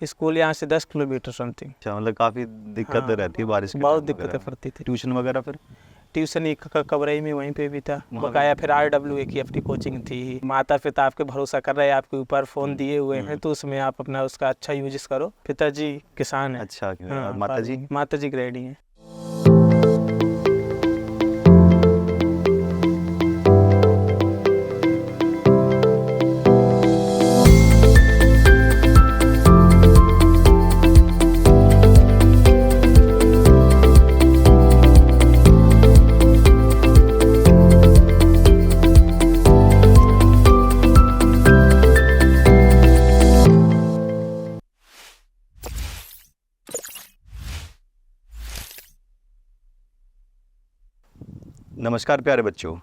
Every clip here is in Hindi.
स्कूल यहाँ से 10 किलोमीटर समथिंग। अच्छा, मतलब काफ़ी दिक्कतें रहती है बारिश के बहुत टाइम दिक्कतें वगैरह। पड़ती थी। ट्यूशन वगैरह फिर? ट्यूशन एक कवरई में वहीं पे भी था वहाँ बकाया। फिर RWA की अपनी कोचिंग थी। माता पिता आपके भरोसा कर रहे हैं आपके ऊपर, फ़ोन दिए हुए हैं, तो उसमें आप अपना उसका अच्छा यूज करो। पिताजी किसान है। अच्छा, और हाँ, माता जी? माता जी गृहिणी है। नमस्कार प्यारे बच्चों,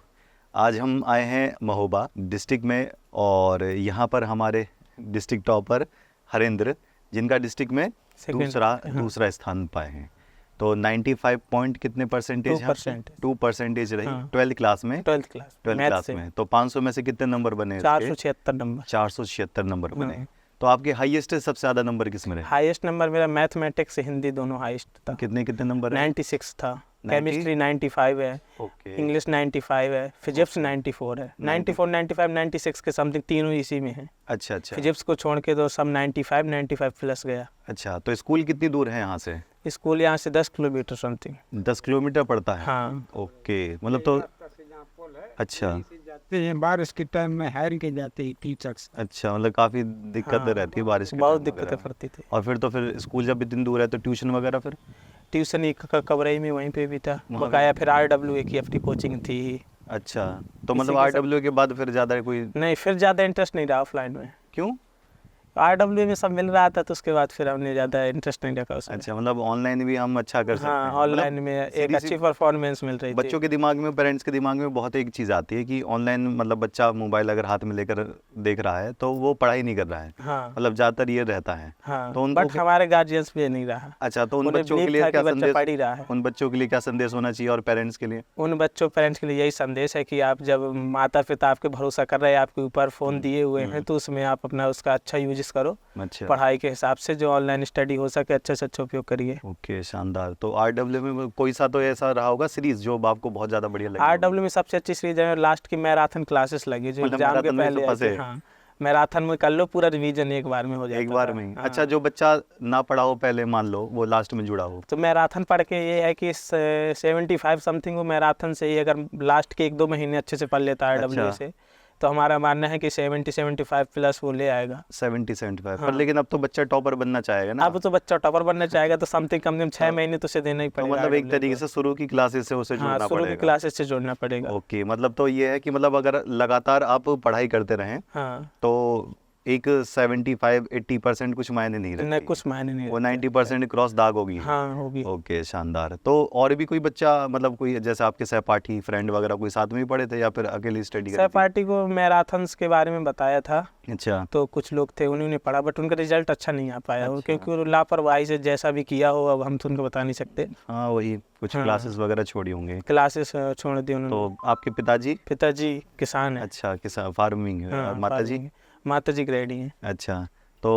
आज हम आए हैं महोबा डिस्ट्रिक्ट में और यहाँ पर हमारे डिस्ट्रिक्ट टॉपर हरेंद्र, जिनका डिस्ट्रिक्ट में दूसरा स्थान पाए हैं। तो 95 पॉइंट कितने परसेंटेज? 2% रही। हाँ। 12th क्लास में। 12th क्लास में तो 500 में से कितने नंबर बने? 476 नंबर। 476 नंबर बने। हाँ। तो आपके हाईएस्ट सबसे ज़्यादा नंबर किस में रहे? हाईएस्ट नंबर मेरा मैथमेटिक्स से हिंदी दोनों हाईएस्ट था। कितने नंबर है? 96 था। केमिस्ट्री 95 है। ओके। इंग्लिश 95 है। फिजिक्स 94 है। 94, 95, 96 के समथिंग तीनों इसी में है। अच्छा। फिजिक्स को छोड़ के तो सब 95 प्लस गया। अच्छा, तो स्कूल कितनी दूर है यहाँ से? स्कूल यहाँ से 10 किलोमीटर समथिंग। 10 किलोमीटर पड़ता है? हाँ। ओके, मतलब तो अच्छा बारिश के टाइम में हार के जाते हैं टीचर्स। अच्छा, मतलब काफ़ी दिक्कतें रहती है बारिश के बहुत टाइम दिक्कतें वगैरह। पड़ती थी। और फिर स्कूल जब इतनी दूर है तो ट्यूशन वगैरह फिर? ट्यूशन एक कवरई में वहीं पे भी था वहाँ बकाया। फिर RWA की अपनी कोचिंग थी। अच्छा, तो मतलब इसी के RWA के बाद फिर ज़्यादा कोई? नहीं, फिर ज़्यादा इंटरेस्ट नहीं रहा ऑफलाइन में। क्यों? RWA में सब मिल रहा था तो उसके बाद फिर हमने ज़्यादा इंटरेस्ट नहीं रखा उसमें। अच्छा, मतलब ऑनलाइन भी हम अच्छा कर सकते हैं। हाँ, ऑनलाइन में एक अच्छी परफॉर्मेंस मिल रही थी। बच्चों के दिमाग में, पेरेंट्स के दिमाग में बहुत एक चीज़ आती है कि ऑनलाइन मतलब बच्चा मोबाइल अगर हाथ में लेकर देख रहा है तो वो पढ़ाई नहीं कर रहा है। हाँ। मतलब ज़्यादातर ये रहता है। हाँ, तो बट हमारे गार्जियंस भी नहीं रहा। अच्छा, तो उन उन्हें बच्चों के believe लिए था क्या कि बच्चा संदेश? पढ़ ही रहा है। उन बच्चों के लिए क्या संदेश होना चाहिए और पेरेंट्स के लिए? उन पेरेंट्स के लिए यही संदेश है कि आप जब माता पिता आपके भरोसा कर रहे हैं आपके ऊपर, फ़ोन दिए हुए हैं, तो उसमें आप अपना उसका अच्छा यूज करो। अच्छा। पढ़ाई के हिसाब से जो ऑनलाइन स्टडी हो सके अच्छे से अच्छा उपयोग करिए। ओके, शानदार। तो RWA में कोई सा तो ऐसा रहा होगा सीरीज जो आपको बहुत ज़्यादा बढ़िया लगी? RWA में सबसे अच्छी सीरीज है लास्ट की मैराथन क्लासेस लगी जो मतलब एग्जाम के मैराथन में तो पहले फंसे। आई थी। हाँ, मैराथन में कर लो पूरा रिवीजन एक बार में हो जाता एक बार था। में ही? हाँ। अच्छा, जो बच्चा ना पढ़ा हो पहले, मान लो वो लास्ट में जुड़ा हो, तो मैराथन पढ़ के ये है कि 75 समथिंग वो मैराथन से ही अगर लास्ट के 1-2 महीने अच्छे से पढ़ लेता है RWA अच्छा। से, तो हमारा मानना है कि 70-75 प्लस वो ले आएगा। 70-75 हाँ। पर लेकिन अब तो बच्चा टॉपर बनना चाहेगा ना? अब तो बच्चा टॉपर बनना चाहेगा तो समथिंग कम से कम 6 महीने तो उसे देना ही तो पड़ेगा। मतलब एक RWA तरीके को। से शुरू की क्लासेस से उसे हाँ, जुड़ना शुरू की पड़ेगा। क्लासेस से जोड़ना पड़ेगा। ओके, मतलब तो ये है कि मतलब अगर लगातार आप पढ़ाई करते रहें हाँ, तो एक 75-80% कुछ मायने नहीं नहीं रखती, कुछ मायने नहीं वो रखता। 90% क्रॉस दाग होगी। हाँ, होगी। ओके, शानदार। तो और भी कोई बच्चा, मतलब कोई जैसे आपके सहपाठी फ्रेंड वगैरह कोई साथ में ही पढ़े थे या फिर अकेली स्टडी करी थी? सहपाठी को मैराथन्स के बारे में बताया था अच्छा। तो कुछ लोग थे उन्होंने पढ़ा बट उनका रिजल्ट अच्छा नहीं आ पाया। अच्छा। क्योंकि वो लापरवाही से जैसा भी किया हो अब हम तो उनको बता नहीं सकते। हाँ, वही कुछ हाँ। क्लासेस वगैरह छोड़ी होंगे। क्लासेस छोड़ दी उन्होंने। तो आपके पिताजी? पिताजी किसान है। अच्छा, किसान, फार्मिंग है। और हाँ, माता जी? माता जी गृहिणी है। अच्छा, तो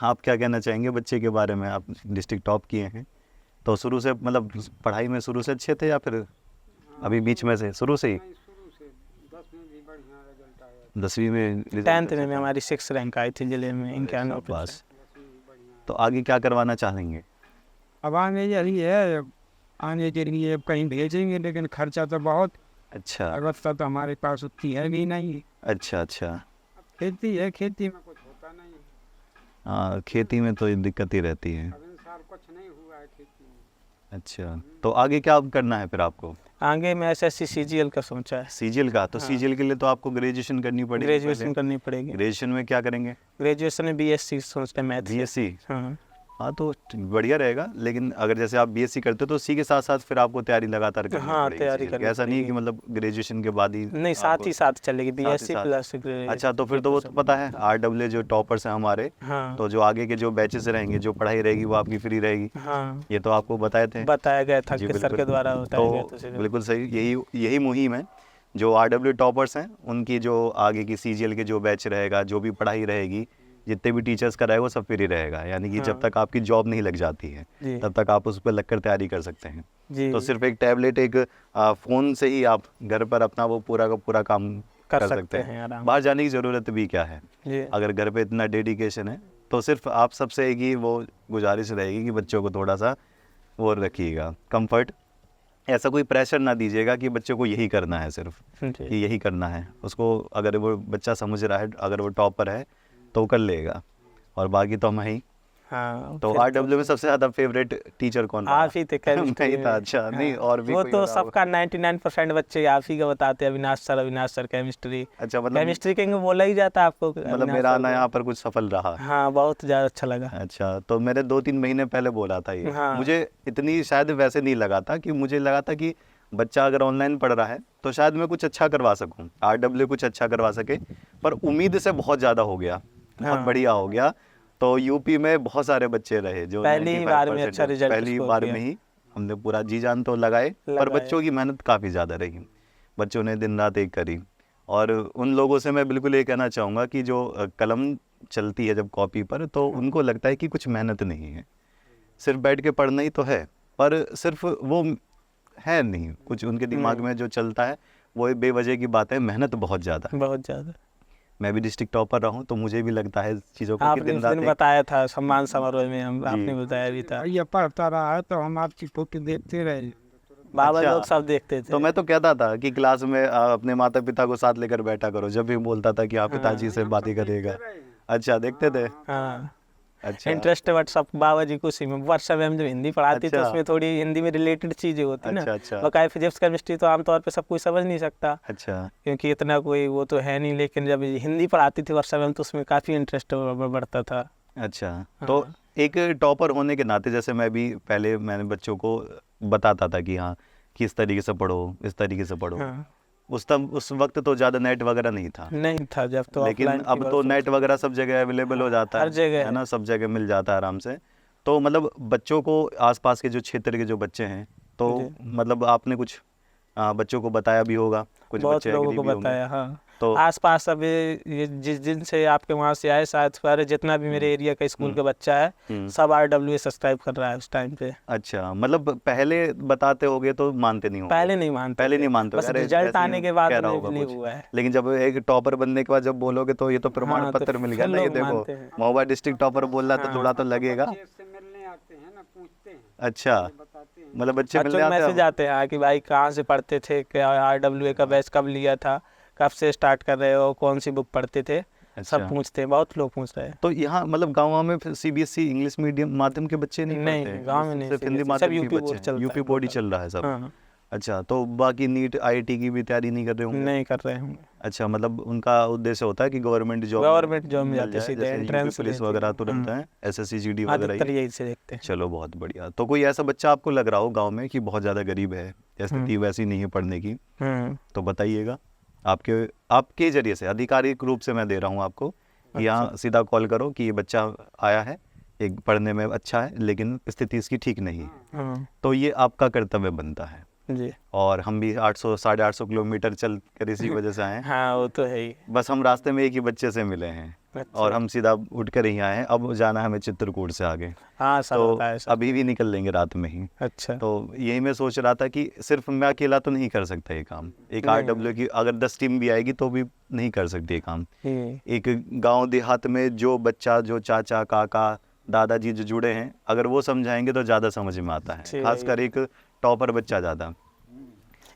आप क्या कहना चाहेंगे बच्चे के बारे में? आप डिस्ट्रिक्ट टॉप किए हैं तो शुरू से मतलब पढ़ाई में शुरू से अच्छे थे या फिर अभी बीच में से? शुरू से ही? 10वीं में 10th में हमारी 6 रैंक आई थी जिले में 91%। पास। तो आगे क्या करवाना चाहेंगे? अब आने यही है, आने के लिए कहीं भेजेंगे लेकिन खर्चा तो बहुत, अच्छा। अवस्था तो हमारे पास उतनी है भी नहीं। अच्छा। खेती है, खेती में कुछ होता नहीं। हाँ, खेती में तो दिक्कत ही रहती है। अब इन साल कुछ नहीं हुआ है खेती में। अच्छा, तो आगे क्या करना है फिर आपको? आगे मैं SSC CGL का सोचा है। सीजीएल का? तो हाँ। सीजीएल के लिए तो आपको ग्रेजुएशन करनी पड़ेगी। ग्रेजुएशन करनी पड़ेगी। ग्रेजुएशन में क्या करेंगे? ग्रेजुएशन में BSc सोचते हैं, मैथ। बीएससी? हाँ। हाँ, तो बढ़िया रहेगा। लेकिन अगर जैसे आप बीएससी करते हो तो उसी के साथ साथ फिर आपको तैयारी लगातार करनी हाँ, पड़ेगी तैयारी CGL की। करनी ऐसा नहीं है कि पड़ेगी। मतलब ग्रेजुएशन के बाद ही नहीं, साथ ही साथ चलेगी BSc साथ। प्लस। अच्छा, तो फिर तो वो तो पता है RWA जो टॉपर्स हैं हमारे, हाँ। तो जो आगे के जो बैचेस रहेंगे, जो पढ़ाई रहेगी वो आपकी फ्री रहेगी। हाँ, ये तो आपको बताए थे। बताया गया था जी, कि सर बिल्कुल। के द्वारा बताया गया था। तो बिल्कुल सही, यही मुहिम है। जो RWA टॉपर्स हैं उनकी जो आगे की CGL के जो बैच रहेगा, जो भी पढ़ाई रहेगी, जितने भी टीचर्स कराए वो सब फ्री रहेगा, यानी कि जब तक आपकी जॉब नहीं लग जाती है जी तब तक आप उस पर लगकर तैयारी कर सकते हैं। जी तो सिर्फ एक टैबलेट, एक फ़ोन से ही आप घर पर अपना वो पूरा का पूरा काम कर सकते हैं। आराम बाहर जाने की ज़रूरत भी क्या है, जी अगर घर पे इतना डेडिकेशन है तो सिर्फ आप सबसे एक ही वो गुजारिश रहेगी कि बच्चों को थोड़ा सा वो रखिएगा, कंफर्ट, ऐसा कोई प्रेशर ना दीजिएगा कि बच्चों को यही करना है सिर्फ, कि जी यही करना है उसको। अगर वो बच्चा समझ रहा है, अगर वो टॉपर है तो वो कर लेगा, और बाकी तो हम ही। हाँ तो फिर आरडब्ल्यू में सबसे ज़्यादा फेवरेट टीचर कौन रहा? आप ही थे केमिस्ट्री मैं ही था। में। अच्छा, नहीं हाँ, और भी वो कोई तो रहा होगा? सबका 99% बच्चे आप ही का बताते हैं, अविनाश सर केमिस्ट्री। अच्छा, मतलब केमिस्ट्री कहेंगे बोला ही जाता है आपको मतलब अविनाश मेरा सर आना को। यहाँ पर कुछ सफल रहा। हाँ बहुत ज़्यादा अच्छा लगा। अच्छा, तो मैंने 2-3 महीने पहले बोला था ये। हाँ। मुझे इतनी शायद वैसे नहीं लगा था, कि मुझे लगा था कि बच्चा अगर ऑनलाइन पढ़ रहा है तो शायद मैं कुछ अच्छा करवा सकूं, आरडब्ल्यू कुछ अच्छा करवा सके, पर उम्मीद से बहुत ज़्यादा हो गया, बहुत हाँ। बढ़िया हो गया। तो यूपी में बहुत सारे बच्चे रहे जो पहली ही बार में 95% अच्छा रिजल्ट पहली स्कोर बार किया। में ही हमने पूरा जी जान तो लगाए, पर लगाए। बच्चों की मेहनत काफ़ी ज़्यादा रही, बच्चों ने दिन रात एक करी। और उन लोगों से मैं बिल्कुल ये कहना चाहूँगा कि जो कलम चलती है जब कॉपी पर, तो उनको लगता है कि कुछ मेहनत नहीं है, सिर्फ बैठ के पढ़ना ही तो है, पर सिर्फ वो है नहीं, कुछ उनके दिमाग में जो चलता है वो बेवजह की बात है, मेहनत बहुत ज़्यादा है। बहुत ज़्यादा। मैं भी डिस्ट्रिक्ट टॉपर रहा हूँ तो मुझे भी लगता है इस चीज़ों को कि आपने दिन उस रात दिन एक। बताया था सम्मान समारोह में, हम जी। आपने बताया भी था। ये पढ़ता रहा है तो हम आपकी फोटो देखते रहे। बाबा अच्छा। लोग सब देखते थे। तो मैं तो कहता था कि क्लास में अपने माता पिता को साथ लेकर बैठा करो, जब भी बोलता था कि आप पिताजी से बातें करिएगा। अच्छा, देखते थे। हाँ अच्छा इंटरेस्ट बट सब बाबा जी को उसी में। वर्षा मैम जब हिंदी पढ़ाती तो अच्छा। उसमें थोड़ी हिंदी में रिलेटेड चीज़ें होती ना। अच्छा अच्छा बकाया फिजिक्स केमिस्ट्री तो आमतौर पे सब कोई समझ नहीं सकता, अच्छा क्योंकि इतना कोई वो तो है नहीं, लेकिन जब हिंदी पढ़ाती थी वर्षा मैम तो उसमें काफ़ी इंटरेस्ट बढ़ता था। अच्छा। हाँ। तो एक टॉपर होने के नाते, जैसे मैं भी पहले मैंने बच्चों को बताता था कि हाँ कि इस तरीके से पढ़ो, इस तरीके से पढ़ो। हाँ उस वक्त तो ज़्यादा नेट वगैरह नहीं था, नहीं था जब तो लेकिन offline की अब तो वर्ष नेट वगैरह सब जगह अवेलेबल हो जाता हर जगह है ना, सब जगह मिल जाता है आराम से। तो मतलब बच्चों को, आसपास के जो क्षेत्र के जो बच्चे हैं, तो जी। मतलब आपने कुछ बच्चों को बताया भी होगा, कुछ बहुत बच्चे लोगों एग्री को भी होंगे। बताया। हाँ तो आसपास अब ये जिस दिन से आपके वहाँ से आए, शायद सारे जितना भी मेरे एरिया का स्कूल का बच्चा है सब RWA सब्सक्राइब कर रहा है उस टाइम पे। अच्छा, मतलब पहले बताते होगे तो मानते नहीं होंगे? पहले नहीं मानते पहले थे। नहीं मानते बस होगे, अरे रिजल्ट ऐसे ही आने के बाद कह रहा उन्हें होगा बिलीव कुछ। हुआ है। लेकिन जब एक टॉपर बनने के बाद जब बोलोगे तो ये तो प्रमाण हाँ, तो पत्र मिल गया फिर ना, ये लोग देखो मानते हैं। महोबा डिस्ट्रिक्ट टॉपर बोल रहा तो थोड़ा तो लगेगा। से मिलने आते हैं ना, पूछते हैं, अच्छा, बताते हैं। मतलब बच्चे बच्चों मिलने को आते मैसेज हैं? आते हैं कि भाई कहाँ से पढ़ते थे, क्या RWA का बैच कब लिया था, कब से स्टार्ट कर रहे हो, कौन सी बुक पढ़ते थे, अच्छा। सब पूछते हैं, बहुत लोग पूछ रहे हैं। तो यहाँ मतलब गाँव में फिर CBSE इंग्लिश मीडियम माध्यम के बच्चे नहीं नहीं, पढ़ते? गाँव में नहीं, सिर्फ हिंदी CBSE, माध्यम सब के यूपी बच्चे बोर्ड हैं? चलता यूपी है बोर्ड ही लोकल। चल रहा है सब? हाँ अच्छा, तो बाकी नीट IIT की भी तैयारी नहीं कर रहे होंगे? नहीं कर रहे होंगे। अच्छा, मतलब उनका उद्देश्य होता है कि गवर्नमेंट जॉब में मिल जाते जाए, सीधे जैसे यूपी एंट्रेंस पुलिस देते वगैरह हैं। तुरंत हाँ, है, SSC GD वगैरह अधिकतर ही। यही से देखते हैं। चलो बहुत बढ़िया। तो कोई ऐसा बच्चा आपको लग रहा हो गांव में कि बहुत ज़्यादा गरीब है या स्थिति वैसी नहीं है पढ़ने की, तो बताइएगा, आपके जरिए से आधिकारिक रूप से मैं दे रहा हूँ आपको कि यहाँ सीधा कॉल करो कि ये बच्चा आया है, एक पढ़ने में अच्छा है लेकिन स्थिति इसकी ठीक नहीं है, हाँ तो ये आपका कर्तव्य बनता है। जी। और हम भी 800-850 किलोमीटर चल कर इसी वजह से आए हैं। हाँ वो तो है ही। बस हम रास्ते में एक ही बच्चे से मिले हैं अच्छा। और हम सीधा उठ कर ही आए हैं। अब जाना है हमें चित्रकूट से आगे, हाँ सब तो होता है सब। अभी भी निकल लेंगे रात में ही। अच्छा तो यही मैं सोच रहा था कि सिर्फ मैं अकेला तो नहीं कर सकता ये काम, एक नहीं। RW की अगर 10 टीम भी आएगी तो भी नहीं कर सकती ये काम। ये एक गांव देहात में जो बच्चा, जो चाचा काका दादाजी जो जुड़े हैं, अगर वो समझाएंगे तो ज़्यादा समझ में आता है, ठीक। खासकर एक टॉपर बच्चा ज़्यादा।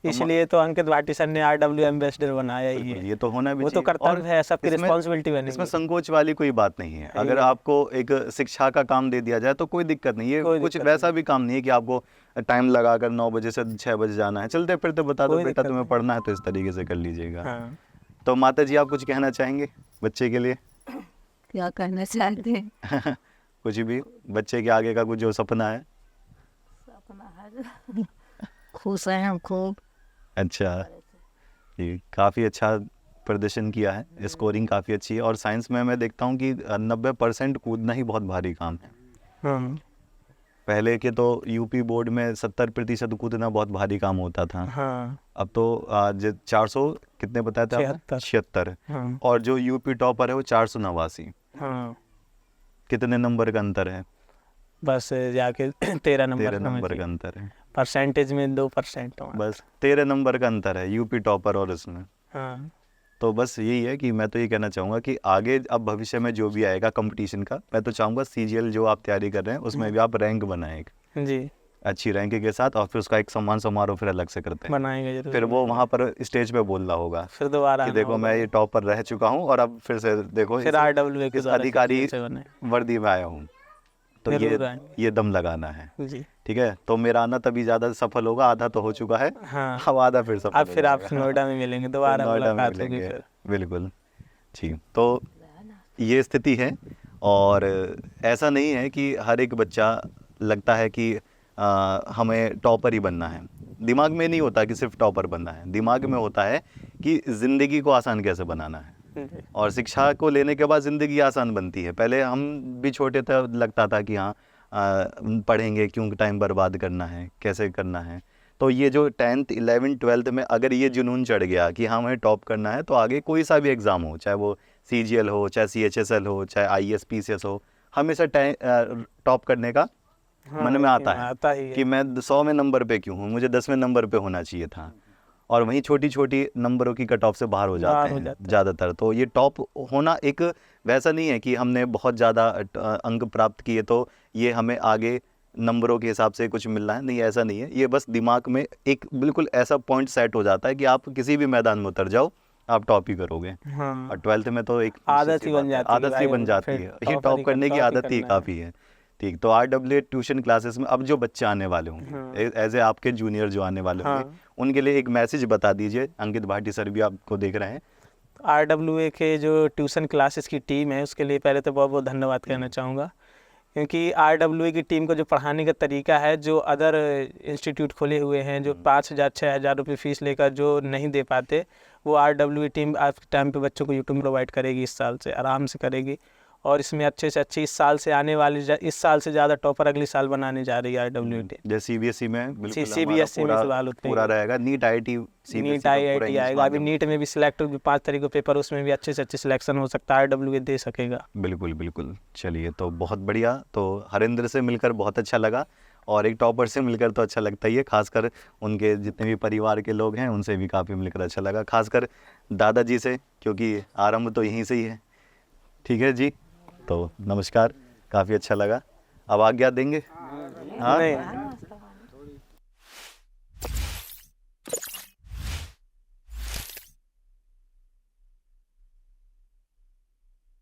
इसलिए तो अंकित भाटी सर ने RWA एम्बेसडर बनाया ही है। ये तो होना भी वो तो चाहिए। और कर्तव्य है, सबकी इसमें- रिस्पॉन्सिबिलिटी इसमें बनेगी। संकोच वाली कोई बात नहीं है। अगर है। आपको एक शिक्षा का काम दे दिया जाए तो कोई दिक्कत नहीं। ये कोई कुछ दिक्कत वैसा भी काम नहीं है कि आपको टाइम लगाकर 9 बजे से 6 बजे जाना है। चलते फिरते बता दो कोई बेटा दिक्कत तुम्हें नहीं। पढ़ना है तो इस तरीके से कर लीजिएगा। हाँ तो माता जी आप कुछ कहना चाहेंगे बच्चे के लिए? क्या कहना चाहते हैं? कुछ भी बच्चे के आगे का कुछ जो सपना है? अपना है खुश हैं हम खूब। अच्छा, ये काफ़ी अच्छा प्रदर्शन किया है, स्कोरिंग काफ़ी अच्छी है। और साइंस में मैं देखता हूँ कि 90% कूदना ही बहुत भारी काम है। हाँ पहले के तो यूपी बोर्ड में 70% कूदना बहुत भारी काम होता था। हाँ अब तो 400 कितने बताया था आपने? 76। 76। हाँ और जो यूपी टॉपर है वो 489। हाँ कितने नंबर का अंतर है? बस जाके 13 नंबर 13 नंबर का अंतर है। परसेंटेज में 2% हुआ। बस 13 नंबर का अंतर है यूपी टॉपर और इसमें। हाँ तो बस यही है कि मैं तो ये कहना चाहूँगा कि आगे अब भविष्य में जो भी आएगा कंपटीशन का, मैं तो चाहूँगा सीजीएल जो आप तैयारी कर रहे हैं उसमें भी आप रैंक बनाएं एक जी अच्छी रैंक के साथ, और फिर उसका एक सम्मान समारोह फिर अलग से करते हैं। बनाएंगे जरूर। फिर वो वहाँ पर स्टेज पे बोल रहा होगा फिर दोबारा कि आना देखो होगा। मैं ये टॉपर रह चुका हूँ और अब फिर से देखो फिर इस RWA के द्वारा अधिकारी से बने। वर्दी में आया हूँ। तो जरूर आएंगे। ये दम लगाना है। जी ठीक है, तो मेरा आना तभी ज़्यादा सफल होगा, आधा तो हो चुका है, हाँ अब आधा फिर सफल अब हो फिर आप जाएगा। नोएडा में मिलेंगे, दोबारा नोएडा में मुलाकात होगी मिलेंगे, फिर। बिल्कुल। ठीक, तो ये स्थिति है। और ऐसा नहीं है कि हर एक बच्चा लगता है कि हमें टॉपर ही बनना है। दिमाग में नहीं होता कि सिर्फ टॉपर बनना है, दिमाग में होता है कि ज़िंदगी को आसान कैसे बनाना है। जी। और शिक्षा को लेने के बाद ज़िंदगी आसान बनती है। पहले हम भी छोटे थे, लगता था कि हाँ पढ़ेंगे क्यों, टाइम बर्बाद करना है, कैसे करना है। तो ये जो 10th 11th 12th में अगर ये जुनून चढ़ गया कि हाँ हमें टॉप करना है, तो आगे कोई सा भी एग्ज़ाम हो, चाहे वो CGL हो, चाहे CHSL हो, चाहे IAS PCS हो, हमेशा टॉप करने का हाँ, मन में आता ही है कि मैं 100वें नंबर पे क्यों हूँ, मुझे 10वें नंबर पे होना चाहिए था। और वहीं छोटी छोटी नंबरों की कट ऑफ से बाहर हो जाते हैं ज़्यादातर। तो ये टॉप होना एक वैसा नहीं है कि हमने बहुत ज़्यादा अंक प्राप्त किए तो ये हमें आगे नंबरों के हिसाब से कुछ मिलना है, नहीं, ऐसा नहीं है। ये बस दिमाग में एक बिल्कुल ऐसा पॉइंट सेट हो जाता है कि आप किसी भी मैदान में उतर जाओ, आप टॉप ही करोगे। हाँ। और 12th में तो एक आदत ही बन जाती है, आदत ही बन जाती है, ये टॉप करने की आदत ही काफ़ी है। ठीक, तो RWA ट्यूशन क्लासेस में अब जो बच्चे आने वाले होंगे, एज ए आपके जूनियर जो आने वाले होंगे, उनके लिए एक मैसेज बता दीजिए। अंकित भाटी सर भी आपको देख रहे हैं। RWA के जो ट्यूशन क्लासेस की टीम है उसके लिए पहले तो बहुत बहुत धन्यवाद कहना चाहूँगा, क्योंकि RWA की टीम को जो पढ़ाने का तरीका है, जो अदर इंस्टीट्यूट खोले हुए हैं जो 5,000 6,000 रुपये फ़ीस लेकर जो नहीं दे पाते, वो RWA टीम आज के टाइम पे बच्चों को यूट्यूब प्रोवाइड करेगी, इस साल से आराम से करेगी। और इसमें अच्छे से अच्छी इस साल से आने वाली इस साल से ज़्यादा टॉपर अगले साल बनाने जा रही है RWA टीम। जैसे CBSE में बिल्कुल CBSE में सवाल होते हैं, पूरा रहेगा। नीट IIT आएगा, अभी नीट में भी सिलेक्ट 5 तारीख को पेपर, उसमें भी अच्छे से अच्छे सिलेक्शन हो सकता है, RWA दे सकेगा। बिल्कुल बिल्कुल। चलिए, तो बहुत बढ़िया। तो हरेंद्र से मिलकर बहुत अच्छा लगा, और एक टॉपर से मिलकर तो अच्छा लगता ही है, खासकर उनके जितने भी परिवार के लोग हैं उनसे भी काफ़ी मिलकर अच्छा लगा, खासकर दादाजी से, क्योंकि आरंभ तो यहीं से ही है। ठीक है जी, तो नमस्कार, काफ़ी अच्छा लगा। अब आज्ञा देंगे? हाँ, नहीं